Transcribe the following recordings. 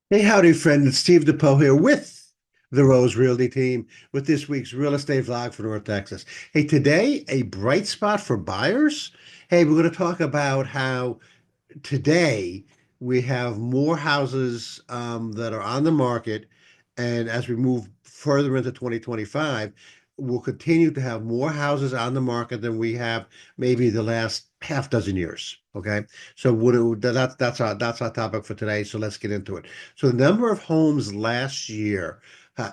Hey, howdy, friend. It's Steve DePoe here with the Rose Realty team with this week's real estate vlog for North Texas. Hey, today, a bright spot for buyers. Hey, we're going to talk about how today we have more houses that are on the market. And as we move further into 2025, we'll continue to have more houses on the market than we have maybe the last half dozen years. Okay. So that's our topic for today. So let's get into it. So the number of homes last year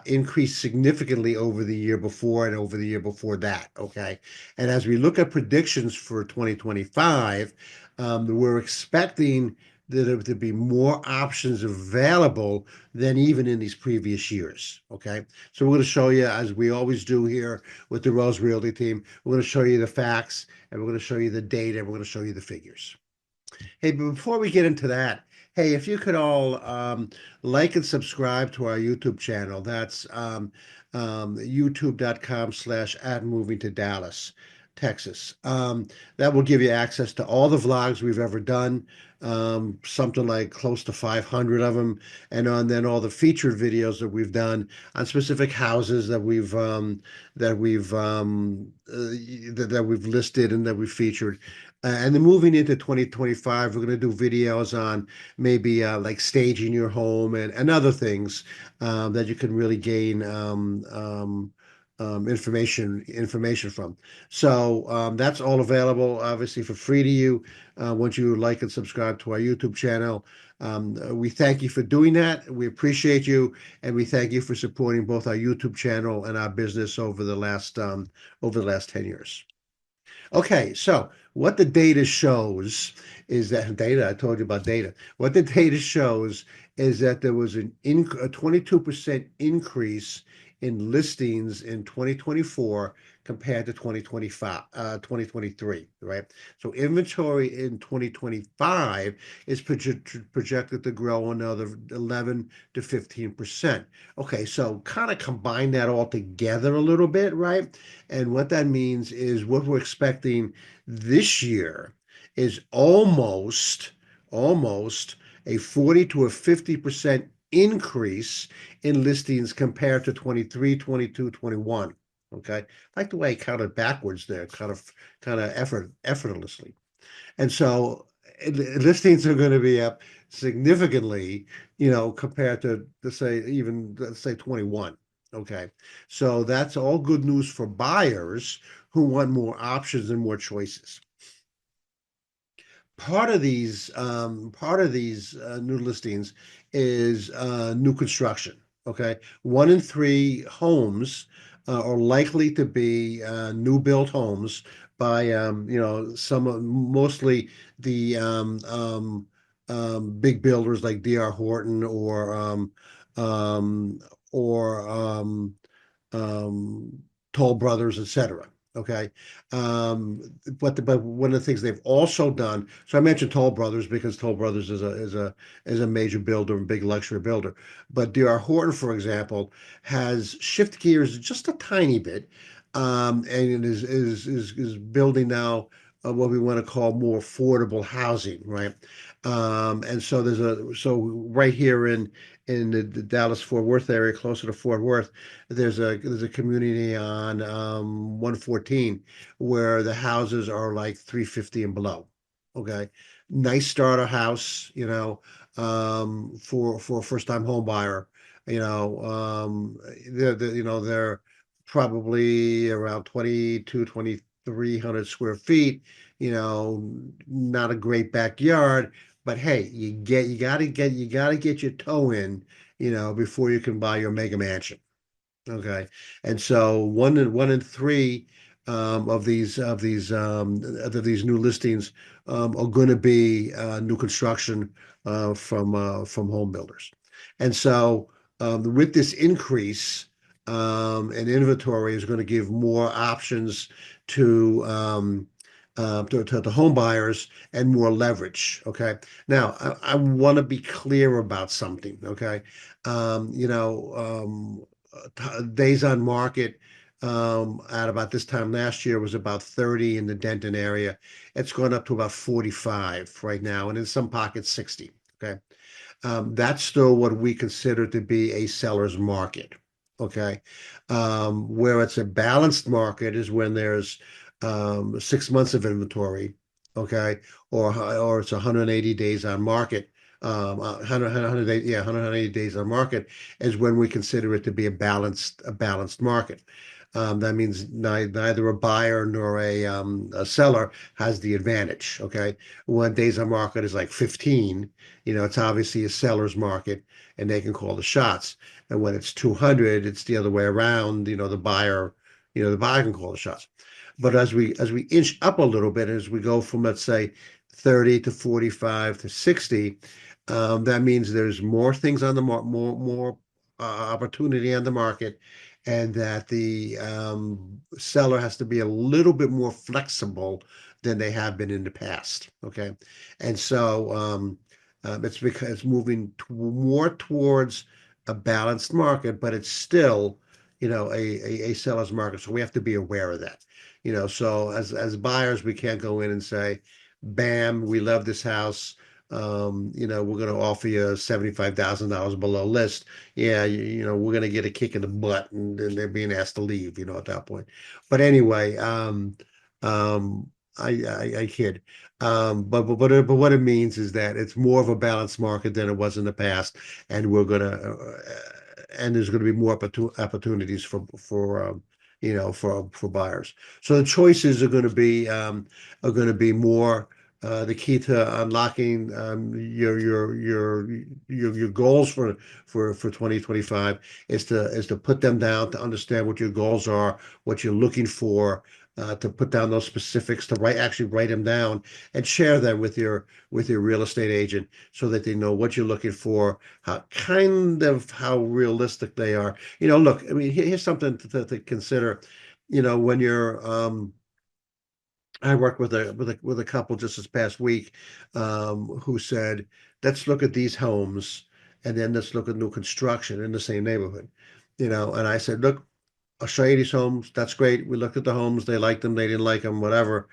increased significantly over the year before and over the year before that. Okay. And as we look at predictions for 2025, we're expecting there to be more options available than even in these previous years. Okay. So we're going to show you, as we always do here with the Rose Realty team, we're going to show you the facts and we're going to show you the data. And we're going to show you the figures. Hey, but before we get into that, hey, if you could all like and subscribe to our YouTube channel, that's youtube.com/@ moving to Dallas, Texas. That will give you access to all the vlogs we've ever done, something like close to 500 of them, and then all the featured videos that we've done on specific houses that we've listed and that we've featured. And then moving into 2025, we're going to do videos on maybe like staging your home and other things that you can really gain information from. So that's all available, obviously, for free to you once you like and subscribe to our YouTube channel. We thank you for doing that. We appreciate you, and we thank you for supporting both our YouTube channel and our business over the last 10 years. Okay, so what the data shows is that data, I told you about data. What the data shows is that there was a 22% increase in listings in 2024 compared to 2023, right? So inventory in 2025 is projected to grow another 11 to 15%. Okay, so kind of combine that all together a little bit, right? And what that means is what we're expecting this year is almost a 40 to a 50% increase in listings compared to 23, 22, 21. Okay. I like the way I counted backwards there, kind of effortlessly. And so listings are going to be up significantly, compared to, let's say 21. Okay. So that's all good news for buyers who want more options and more choices. Part of these new listings is new construction. Okay, 1 in 3 homes are likely to be new built homes by mostly the big builders like D.R. Horton um, or um, Toll Brothers, etc. Okay, um, but one of the things they've also done. So I mentioned Toll Brothers because Toll Brothers is a major builder and big luxury builder. But D.R. Horton, for example, has shift gears just a tiny bit, and is building now what we want to call more affordable housing, right? And so right here in the Dallas Fort Worth area, closer to Fort Worth, there's a community on 114 where the houses are like 350 and below. Okay, nice starter house, for a first time home buyer. They're probably around 2,300 square feet. Not a great backyard, but hey, you gotta get your toe in, before you can buy your mega mansion. Okay, and so 1 in 3 of these new listings are going to be new construction from home builders, and so with this increase in inventory is going to give more options to to home buyers and more leverage. Okay, now I want to be clear about something. Okay, days on market at about this time last year was about 30 in the Denton area. It's gone up to about 45 right now, and in some pockets 60. Okay. That's still what we consider to be a seller's market. Okay. Where it's a balanced market is when there's 6 months of inventory, okay, or it's 180 days on market. 100 days, yeah, 180 days on market is when we consider it to be a balanced market. That means neither a buyer nor a seller has the advantage. Okay, when days on market is like 15, it's obviously a seller's market, and they can call the shots. And when it's 200, it's the other way around. The buyer can call the shots. But as we inch up a little bit, as we go from, let's say, 30 to 45 to 60, that means there's more things on the more opportunity on the market, and that the seller has to be a little bit more flexible than they have been in the past. Okay, and so it's because it's moving more towards a balanced market, but it's still, a seller's market. So we have to be aware of that. So as buyers, we can't go in and say, "Bam, we love this house. We're going to offer you $75,000 below list." Yeah, we're going to get a kick in the butt, and they're being asked to leave, at that point. But anyway, I kid. But what it means is that it's more of a balanced market than it was in the past, and there's gonna be more opportunities for buyers. So the choices are gonna be more. The key to unlocking your goals for 2025 is to put them down, to understand what your goals are, what you're looking for, to put down those specifics, to actually write them down and share them with your real estate agent, so that they know what you're looking for, how realistic they are. Look, I mean, here's something to consider. When I worked with a couple just this past week, who said, "Let's look at these homes, and then let's look at new construction in the same neighborhood." And I said, "Look, I'll show you these homes. That's great. We looked at the homes. They liked them. They didn't like them, whatever."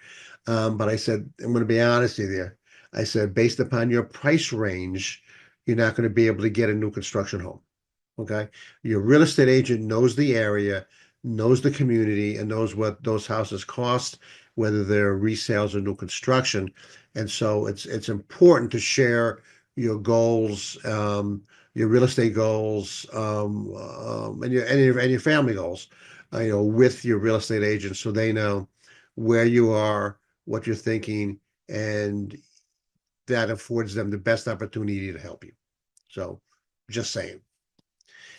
But I said, "I'm going to be honest with you." I said, "Based upon your price range, you're not going to be able to get a new construction home." Okay. Your real estate agent knows the area, knows the community, and knows what those houses cost, whether they're resales or new construction. And so it's important to share your goals, your real estate goals, and your family goals, with your real estate agent, so they know where you are, what you're thinking, and that affords them the best opportunity to help you. So, just saying.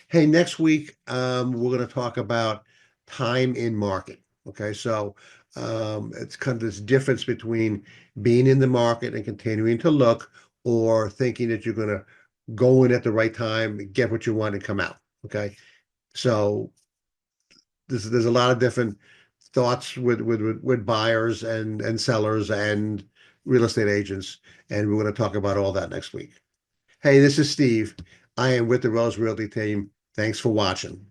Hey, next week, we're going to talk about time in market. Okay, so it's kind of this difference between being in the market and continuing to look, or thinking that you're going to go in at the right time, get what you want, and come out. Okay, so there's a lot of different thoughts with buyers and sellers and real estate agents, and we're going to talk about all that next week. Hey, this is Steve. I am with the Rose Realty team. Thanks for watching.